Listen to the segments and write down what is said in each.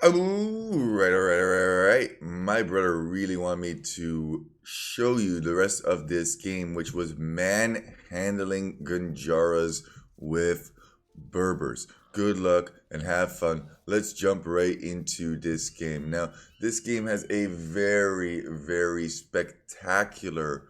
All right. My brother really wanted me to show you the rest of this game, which was man handling Gurjaras with Berbers. Good luck and have fun. Let's jump right into this game. Now, this game has a very spectacular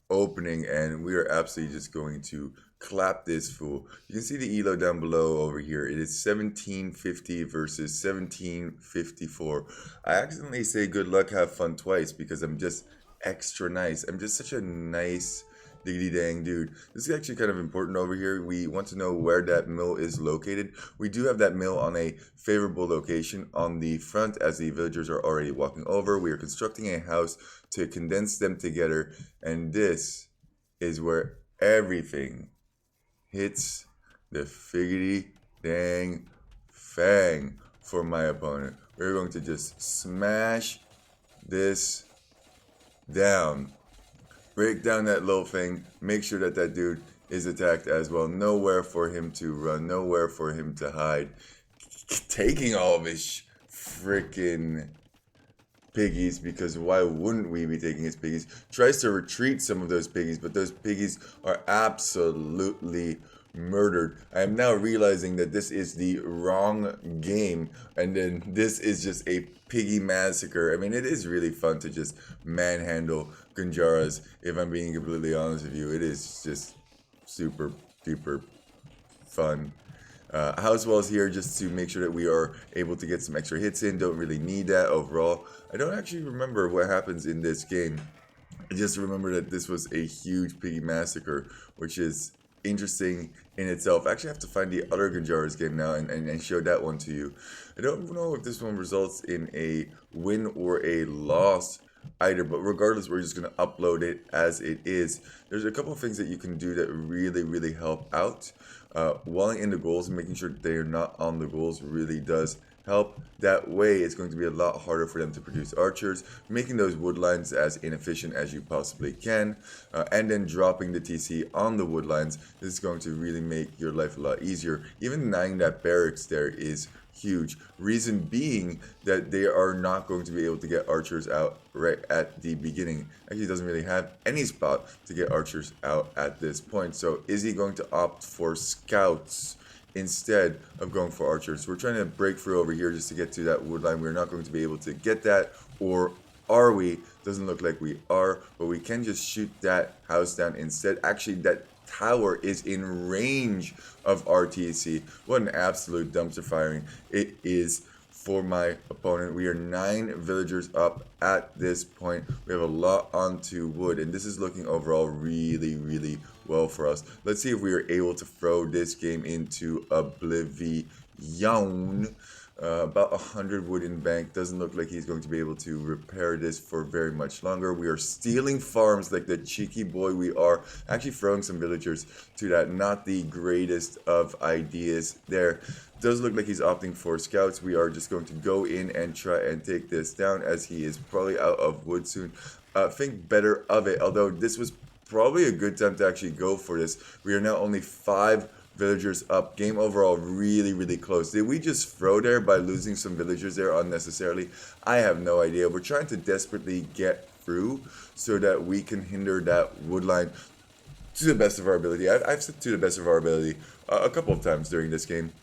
opening, and we are absolutely just going to clap this fool. You can see the elo down below over here. It is 1750 versus 1754. I accidentally say good luck, have fun twice because I'm just extra nice. I'm just such a nice diggity dang dude. This is actually kind of important over here. We want to know where that mill is located. We do have that mill on a favorable location on the front as the villagers are already walking over. We are constructing a house to condense them together, and this is where everything hits the figgity dang fang for my opponent. We're going to just smash this down. Break down that little thing. Make sure that that dude is attacked as well. Nowhere for him to run. Nowhere for him to hide. Taking all of his freaking piggies, because why wouldn't we be taking his piggies? Tries to retreat some of those piggies, but those piggies are absolutely murdered. I am now realizing that this is the wrong game, and then this is just a piggy massacre. I mean, it is really fun to just manhandle Gurjaras, if I'm being completely honest with you. It is just super duper fun. House walls here just to make sure that we are able to get some extra hits in. Don't really need that overall. I don't actually remember what happens in this game. I just remember that this was a huge piggy massacre, which is interesting in itself. I actually have to find the other Gurjara's game now and show that one to you. I don't know if this one results in a win or a loss either, but regardless, we're just going to upload it as it is. There's a couple of things that you can do that really help out. Walling in the goals and making sure that they are not on the goals really does help. That way, it's going to be a lot harder for them to produce archers, making those wood lines as inefficient as you possibly can, and then dropping the TC on the wood lines. This is going to really make your life a lot easier. Even denying that barracks there is huge. Reason being that they are not going to be able to get archers out right at the beginning. Actually, doesn't really have any spot to get archers out at this point. So is he going to opt for scouts instead of going for archers? We're trying to break through over here just to get to that wood line. We're not going to be able to get that, or are we? Doesn't look like we are, but we can just shoot that house down instead. Actually, that tower is in range of RTC. What an absolute dumpster firing it is for my opponent. We are 9 villagers up at this point. We have a lot onto wood, and this is looking overall really well for us. Let's see if we are able to throw this game into oblivion. About 100 wooden bank. Doesn't look like he's going to be able to repair this for very much longer. We are stealing farms like the cheeky boy we are. Actually throwing some villagers to that. Not the greatest of ideas there. Does look like he's opting for scouts. We are just going to go in and try and take this down, as he is probably out of wood soon. Think better of it, although this was probably a good time to actually go for this. We are now only 5 villagers up. Game overall really close. Did we just throw there by losing some villagers there unnecessarily? I have no idea. We're trying to desperately get through so that we can hinder that wood line to the best of our ability. I've said to the best of our ability a couple of times during this game.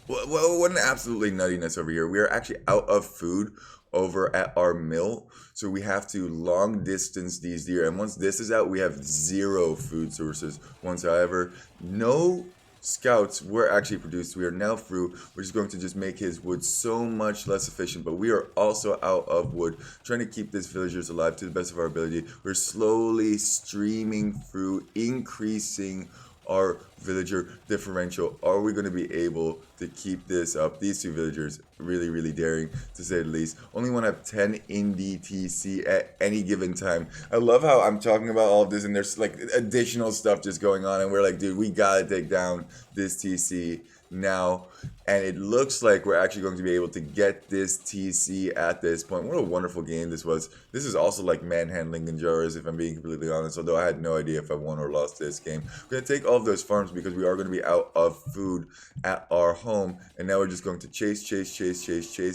Well, what an absolutely nuttiness over here. We are actually out of food over at our mill, so we have to long distance these deer, and once this is out, we have 0 food sources whatsoever. No scouts were actually produced. We are now through, which is going to just make his wood so much less efficient, but we are also out of wood, trying to keep these villagers alive to the best of our ability. We're slowly streaming through, increasing our villager differential. Are we going to be able to keep this up? These 2 villagers really daring, to say the least. Only want to have 10 in DTC at any given time. I love how I'm talking about all of this and there's like additional stuff just going on, and we're like, dude, we gotta take down this TC now, and it looks like we're actually going to be able to get this TC at this point. What a wonderful game this was. This is also like manhandling Gurjaras, if I'm being completely honest, although I had no idea if I won or lost this game. We're going to take all of those farms because we are going to be out of food at our home, and now we're just going to chase,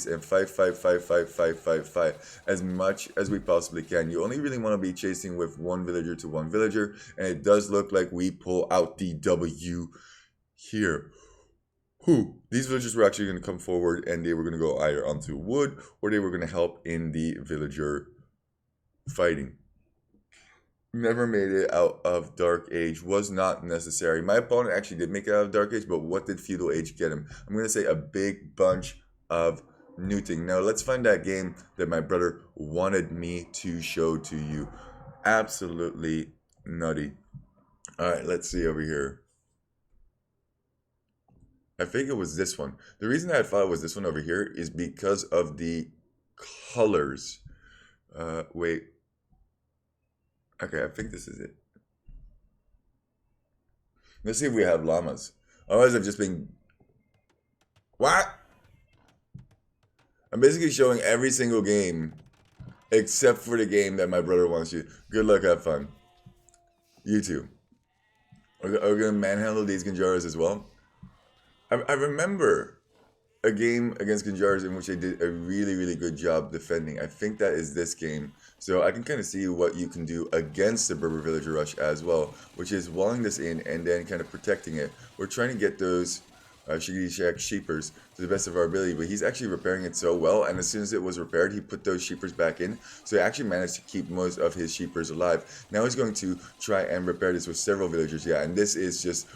and fight as much as we possibly can. You only really want to be chasing with one villager to one villager, and it does look like we pull out the W here. These villagers were actually going to come forward, and they were going to go either onto wood or they were going to help in the villager fighting. Never made it out of Dark Age. Was not necessary. My opponent actually did make it out of Dark Age, but what did Feudal Age get him? I'm going to say a big bunch of neuting. Now let's find that game that my brother wanted me to show to you. Absolutely nutty. Alright, let's see over here. I think it was this one. The reason I thought it was this one over here is because of the colors. Wait. Okay, I think this is it. Let's see if we have llamas. Otherwise, I've just been... What? I'm basically showing every single game except for the game that my brother wants you. Good luck, have fun. You too. Are we going to manhandle these Gurjaras as well? I remember a game against Gurjaras in which they did a really, really good job defending. I think that is this game. So I can kind of see what you can do against the Berber Villager Rush as well, which is walling this in and then kind of protecting it. We're trying to get those Shiggity Shack sheepers to the best of our ability, but he's actually repairing it so well, and as soon as it was repaired, he put those sheepers back in, so he actually managed to keep most of his sheepers alive. Now he's going to try and repair this with several villagers, yeah, and this is just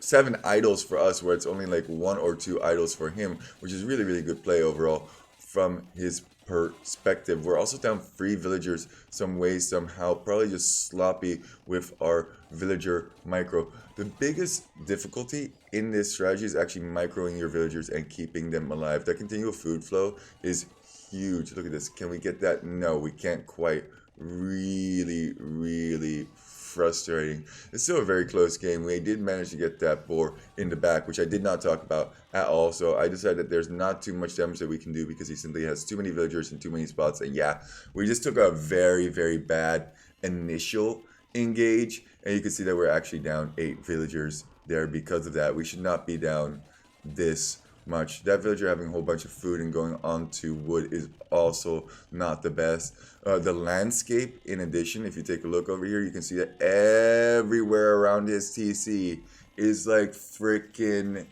7 idols for us, where it's only like 1 or 2 idols for him, which is really, really good play overall from his perspective. We're also down 3 villagers some way, somehow, probably just sloppy with our villager micro. The biggest difficulty in this strategy is actually microing your villagers and keeping them alive. That continual food flow is huge. Look at this. Can we get that? No, we can't quite. Really, really frustrating. It's still a very close game. We did manage to get that boar in the back, which I did not talk about at all. So I decided that there's not too much damage that we can do because he simply has too many villagers in too many spots. And yeah, we just took a very, very bad initial engage. And you can see that we're actually down 8 villagers there because of that. We should not be down this much. That villager having a whole bunch of food and going on to wood is also not the best. The landscape, in addition, if you take a look over here, you can see that everywhere around his TC is like freaking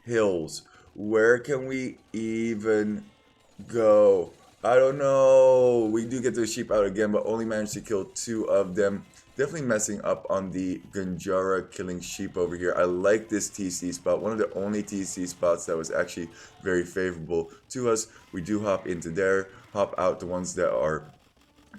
hills. Where can we even go? I don't know. We do get the sheep out again, but only managed to kill 2 of them. Definitely messing up on the Gurjara killing sheep over here. I like this TC spot. One of the only TC spots that was actually very favorable to us. We do hop into there, hop out the ones that are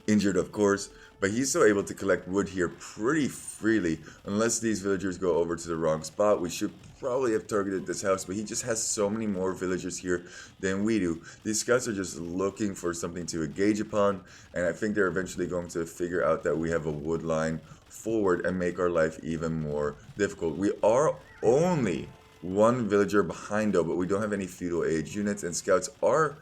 injured, of course. But he's still able to collect wood here pretty freely. Unless these villagers go over to the wrong spot. We should probably have targeted this house, but he just has so many more villagers here than we do. These scouts are just looking for something to engage upon, and I think they're eventually going to figure out that we have a wood line forward and make our life even more difficult. We are only 1 villager behind though, but we don't have any feudal age units, and scouts are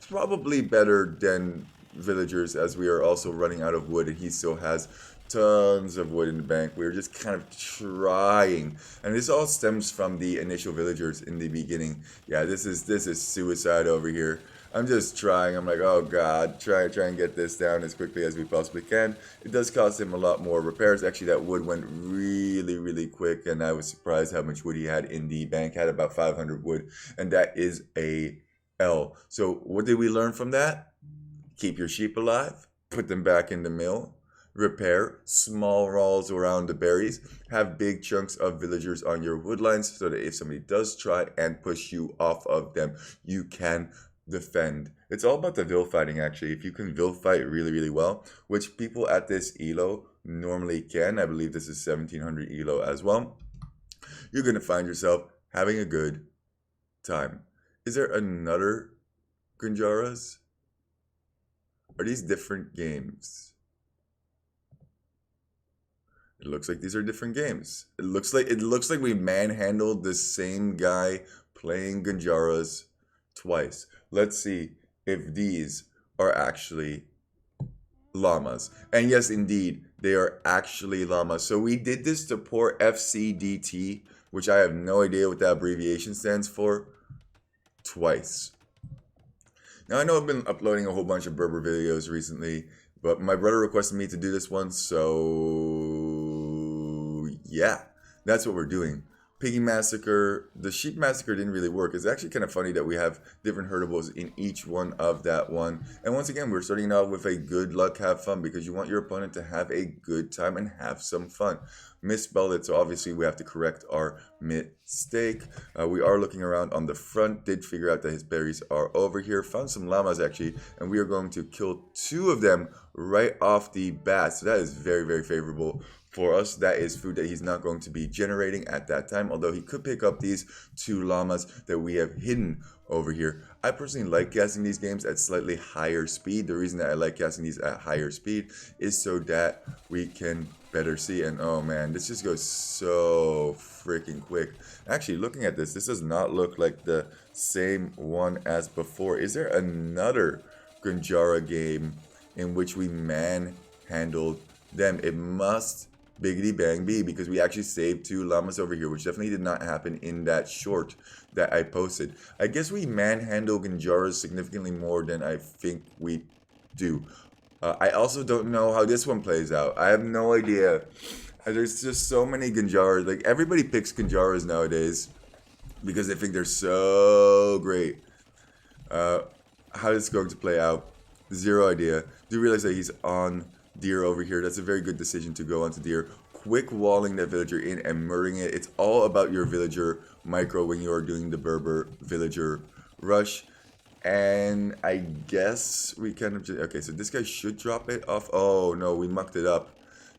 probably better than villagers, as we are also running out of wood, and he still has tons of wood in the bank. We're just kind of trying, and this all stems from the initial villagers in the beginning. Yeah, this is suicide over here. I'm just trying. I'm like, oh god, try and get this down as quickly as we possibly can. It does cost him a lot more repairs. Actually, that wood went really, really quick, and I was surprised how much wood he had in the bank. Had about 500 wood, and that is a L. So what did we learn from that? Keep your sheep alive, put them back in the mill, repair small walls around the berries, have big chunks of villagers on your woodlines so that if somebody does try and push you off of them, you can defend. It's all about the Vill fighting, actually. If you can Vill fight really, really well, which people at this ELO normally can, I believe this is 1700 ELO as well, you're going to find yourself having a good time. Is there another Gurjaras? Are these different games? It looks like these are different games. It looks like we manhandled the same guy playing Gurjaras twice. Let's see if these are actually llamas. And yes, indeed, they are actually llamas. So we did this to poor FCDT, which I have no idea what that abbreviation stands for, twice. Now I know I've been uploading a whole bunch of Berber videos recently, but my brother requested me to do this one, so yeah, that's what we're doing. Piggy Massacre, the Sheep Massacre didn't really work. It's actually kind of funny that we have different herdables in each one of that one. And once again, we're starting out with a good luck, have fun, because you want your opponent to have a good time and have some fun. Misspelled it, so obviously we have to correct our mistake. We are looking around on the front, did figure out that his berries are over here. Found some llamas actually, and we are going to kill 2 of them right off the bat. So that is very, very favorable for us. That is food that he's not going to be generating at that time, although he could pick up these 2 llamas that we have hidden over here. I personally like casting these games at slightly higher speed. The reason that I like casting these at higher speed is so that we can better see. And oh man, this just goes so freaking quick. Actually, looking at this does not look like the same one as before. Is there another Gurjara game in which we manhandled them? It must biggity bang be, because we actually saved 2 llamas over here, which definitely did not happen in that short that I posted. I guess we manhandle Gurjaras significantly more than I think we do. I also don't know how this one plays out. I have no idea. There's just so many Gurjaras. Like, everybody picks Gurjaras nowadays because they think they're so great. How it's going to play out, zero idea. Do realize that he's on deer over here. That's a very good decision to go onto deer. Quick walling that villager in and murdering it. It's all about your villager micro when you are doing the Berber villager rush. And I guess we kind of just, okay, so this guy should drop it off. Oh no, we mucked it up.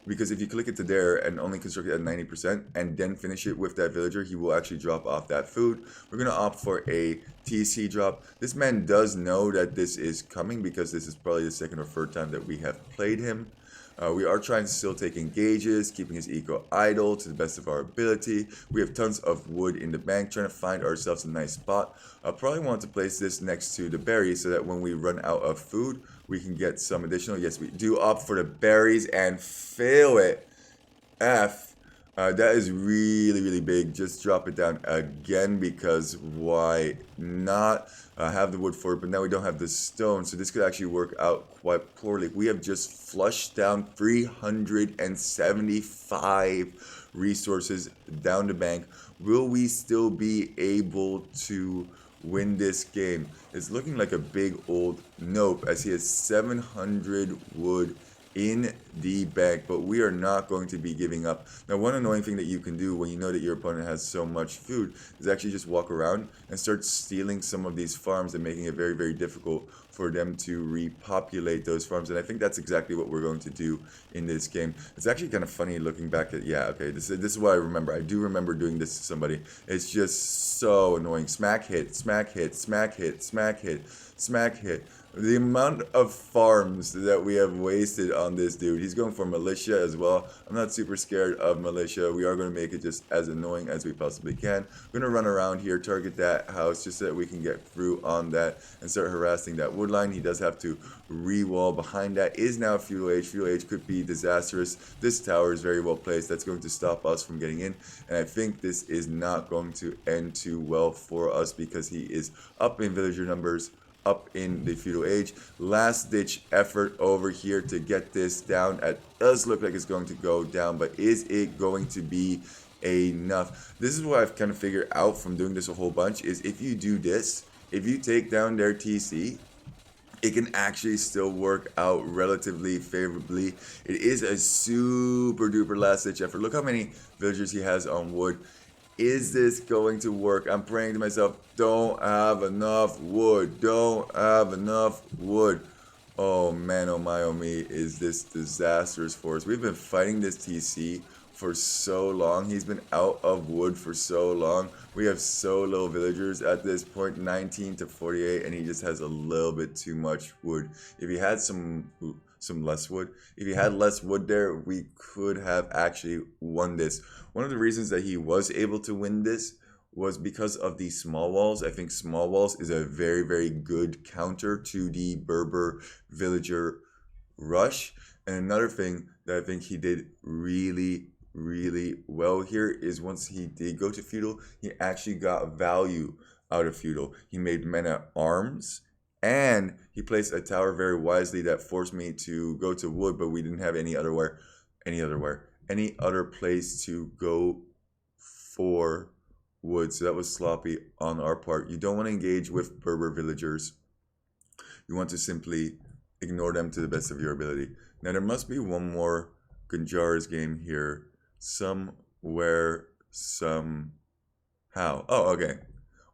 Because if you click it to there and only construct it at 90% and then finish it with that villager, he will actually drop off that food. We're going to opt for a TC drop. This man does know that this is coming because this is probably the 2nd or 3rd time that we have played him. We are trying to still take engages, keeping his eco idle to the best of our ability. We have tons of wood in the bank, trying to find ourselves a nice spot. I probably want to place this next to the berries so that when we run out of food, we can get some additional. Yes, we do opt for the berries and fail it. F. That is really, really big. Just drop it down again, because why not have the wood for it? But now we don't have the stone, so this could actually work out quite poorly. We have just flushed down 375 resources down the bank. Will we still be able to win this game? It's looking like a big old nope, as he has 700 wood in the bank, but we are not going to be giving up. Now, one annoying thing that you can do when you know that your opponent has so much food is actually just walk around and start stealing some of these farms and making it very, very difficult for them to repopulate those farms. And I think that's exactly what we're going to do in this game. It's actually kind of funny looking back at, yeah, okay, this is what I remember. I do remember doing this to somebody. It's just so annoying. Smack hit, smack hit, smack hit, smack hit, smack hit. The amount of farms that we have wasted on this dude. He's going for militia as well. I'm not super scared of militia. We are going to make it just as annoying as we possibly can. We're going to run around here, target that house just so that we can get through on that and start harassing that wood line. He does have to re-wall. Behind that is now Feudal Age. Feudal Age could be disastrous. This tower is very well placed. That's going to stop us from getting in. And I think this is not going to end too well for us because he is up in villager numbers, up in the Feudal Age. Last ditch effort over here to get this down. It does look like it's going to go down, but is it going to be enough? This is what I've kind of figured out from doing this a whole bunch, is if you do this, if you take down their TC, it can actually still work out relatively favorably. It is a super duper last ditch effort. Look how many villagers he has on wood. Is this going to work? I'm praying to myself, don't have enough wood. Don't have enough wood. Oh man, oh my, oh me, is this disastrous for us. We've been fighting this TC for so long. He's been out of wood for so long. We have so little villagers at this point, 19 to 48, and he just has a little bit too much wood. If he had some some less wood. If he had less wood there, we could have actually won this. One of the reasons that he was able to win this was because of the small walls. I think small walls is a very, very good counter to the Berber villager rush. And another thing that I think he did really, really well here is once he did go to feudal, he actually got value out of feudal. He made men at arms, and he placed a tower very wisely that forced me to go to wood, but we didn't have any other place to go for wood. So that was sloppy on our part. You don't want to engage with Berber villagers. You want to simply ignore them to the best of your ability. Now there must be one more Gurjara's game here somewhere, somehow. Oh, okay.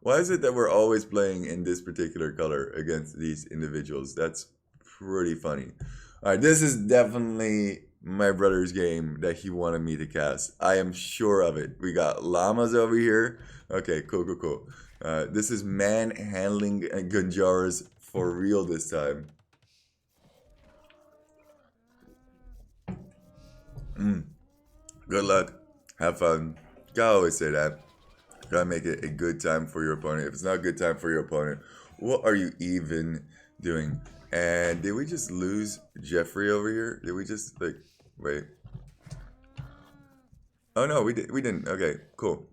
Why is it that we're always playing in this particular color against these individuals? That's pretty funny. All right, this is definitely my brother's game that he wanted me to cast. I am sure of it. We got llamas over here. Okay, cool. This is manhandling Gurjaras for real this time. Good luck. Have fun. Gotta always say that. Gotta make it a good time for your opponent. If it's not a good time for your opponent, what are you even doing? And did we just lose Jeffrey over here? Did we just like wait? Oh no, we didn't. Okay, cool.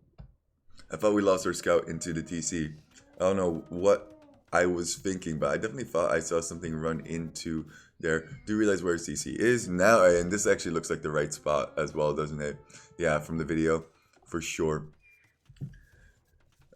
I thought we lost our scout into the TC. I don't know what I was thinking, but I definitely thought I saw something run into there. Do realize where CC is now, and this actually looks like the right spot as well, doesn't it? Yeah, from the video, for sure.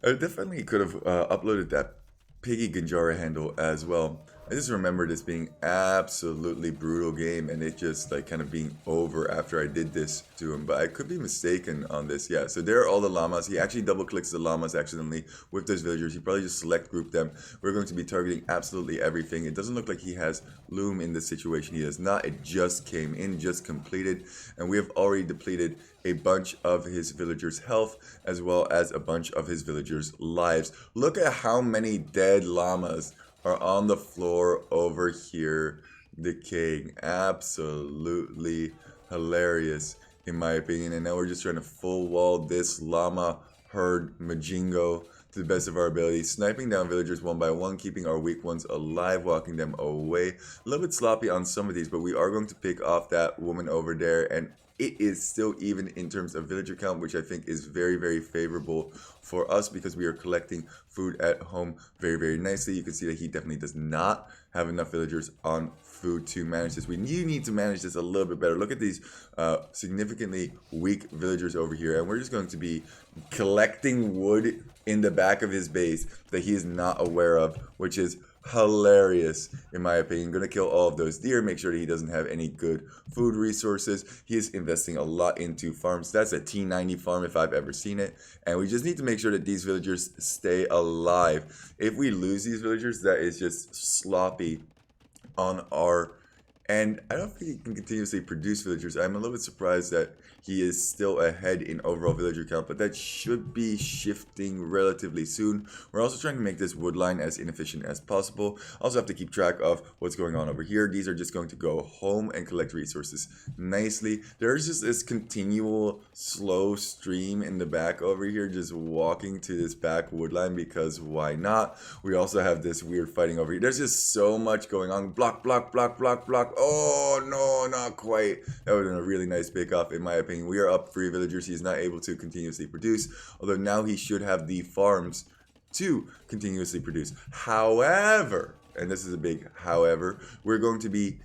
I definitely could have uploaded that Piggy Gurjara handle as well. I just remember this being absolutely brutal game, and it just like kind of being over after I did this to him. But I could be mistaken on this. Yeah, so there are all the llamas. He actually double clicks the llamas accidentally with those villagers. He probably just select grouped them. We're going to be targeting absolutely everything. It doesn't look like he has Loom in this situation. He does not. It just came in, just completed, and we have already depleted a bunch of his villagers' health as well as a bunch of his villagers' lives. Look at how many dead llamas are on the floor over here decaying. Absolutely hilarious in my opinion. And now we're just trying to full wall this llama herd Majingo to the best of our ability, sniping down villagers one by one, keeping our weak ones alive, walking them away. A little bit sloppy on some of these, but we are going to pick off that woman over there, and it is still even in terms of villager count, which I think is very, very favorable for us because we are collecting food at home very, very nicely. You can see that he definitely does not have enough villagers on food to manage this. We need to manage this a little bit better. Look at these significantly weak villagers over here, and we're just going to be collecting wood in the back of his base that he is not aware of, which is hilarious in my opinion. Gonna kill all of those deer, make sure that he doesn't have any good food resources. He is investing a lot into farms. That's a T90 farm if I've ever seen it, and we just need to make sure that these villagers stay alive. If we lose these villagers, that is just sloppy on our end. I don't think he can continuously produce villagers. I'm a little bit surprised that he is still ahead in overall villager count, but that should be shifting relatively soon. We're also trying to make this wood line as inefficient as possible. Also have to keep track of what's going on over here. These are just going to go home and collect resources nicely. There's just this continual slow stream in the back over here, just walking to this back wood line because why not? We also have this weird fighting over here. There's just so much going on. Block. Oh no, not quite. That would have been a really nice pick off in my opinion. We are up 3 villagers. He's not able to continuously produce, although now he should have the farms to continuously produce. However, and this is a big however, we're going to be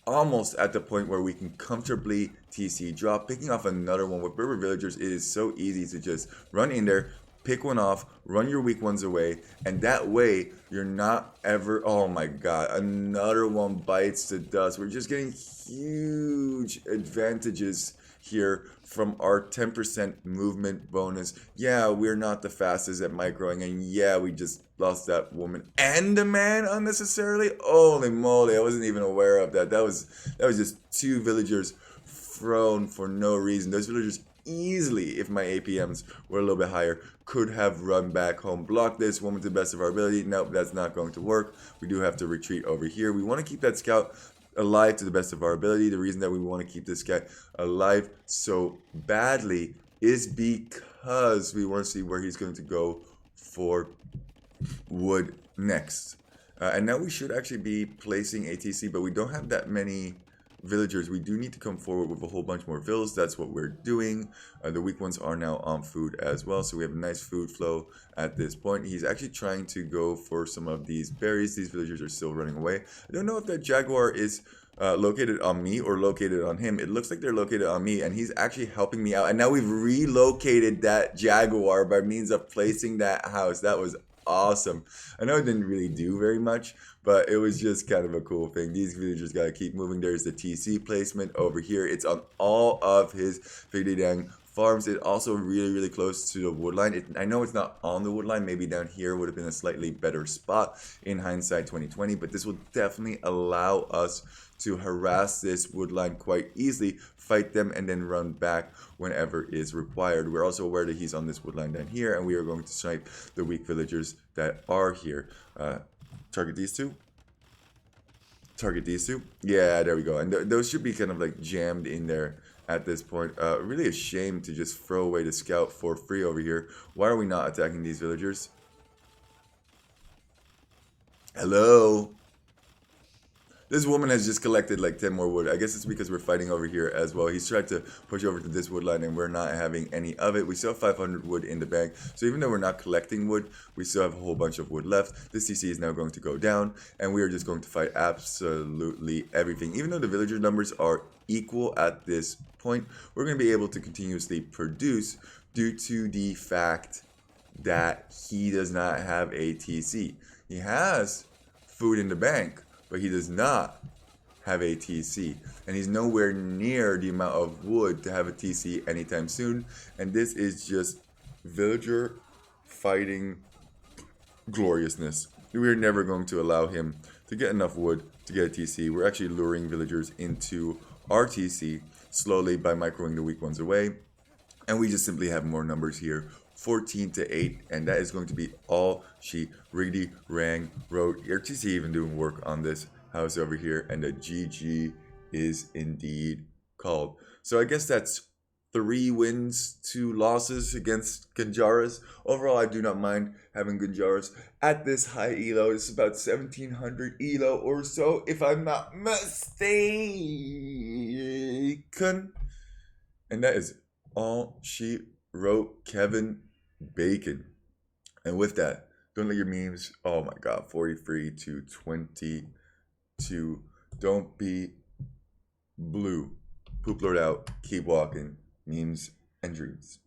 almost at the point where we can comfortably TC drop. Picking off another one with Berber villagers, it is so easy to just run in there, pick one off, run your weak ones away, and that way you're not ever, oh my god, another one bites the dust. We're just getting huge advantages here from our 10% movement bonus. Yeah, we're not the fastest at microing, and yeah, we just lost that woman and the man unnecessarily. Holy moly, I wasn't even aware of that. That was just 2 villagers thrown for no reason. Those villagers easily, if my APMs were a little bit higher, could have run back home. Block this woman to the best of our ability. Nope, that's not going to work. We do have to retreat over here. We want to keep that scout alive to the best of our ability. The reason that we want to keep this guy alive so badly is because we want to see where he's going to go for wood next. And now we should actually be placing ATC, but we don't have that many villagers. We do need to come forward with a whole bunch more Vills. That's what we're doing. The weak ones are now on food as well, so we have a nice food flow at this point. He's actually trying to go for some of these berries. These villagers are still running away. I don't know if that jaguar is located on me or located on him. It looks like they're located on me, and he's actually helping me out. And now we've relocated that jaguar by means of placing that house. That was awesome. I know it didn't really do very much, but it was just kind of a cool thing. These villagers gotta keep moving. There's the TC placement over here. It's on all of his Figdidang farms. It's also really close to the wood line. I know it's not on the wood line. Maybe down here would have been a slightly better spot in hindsight 2020, but this will definitely allow us to harass this wood line quite easily, fight them, and then run back whenever is required. We're also aware that he's on this wood line down here, and we are going to snipe the weak villagers that are here. Target these two. Target these two. Yeah, there we go. And those should be kind of like jammed in there at this point. Really a shame to just throw away the scout for free over here. Why are we not attacking these villagers? Hello? This woman has just collected like 10 more wood. I guess it's because we're fighting over here as well. He's tried to push over to this wood line and we're not having any of it. We still have 500 wood in the bank. So even though we're not collecting wood, we still have a whole bunch of wood left. This CC is now going to go down and we are just going to fight absolutely everything. Even though the villager numbers are equal at this point, we're going to be able to continuously produce due to the fact that he does not have a TC. He has food in the bank, but he does not have a TC. And he's nowhere near the amount of wood to have a TC anytime soon. And this is just villager fighting gloriousness. We are never going to allow him to get enough wood to get a TC. We're actually luring villagers into our TC slowly by microing the weak ones away. And we just simply have more numbers here. 14 to 8, and that is going to be all she really rang wrote. RTC even doing work on this house over here, and the GG is indeed called. So I guess that's 3 wins, 2 losses against Gurjaras. Overall, I do not mind having Gurjaras at this high elo. It's about 1700 elo or so, if I'm not mistaken. And that is all she wrote, Kevin Bacon. And with that, don't let your memes, oh my god, 43 to 22. Don't be blue. Poop Lord out. Keep walking. Memes and dreams.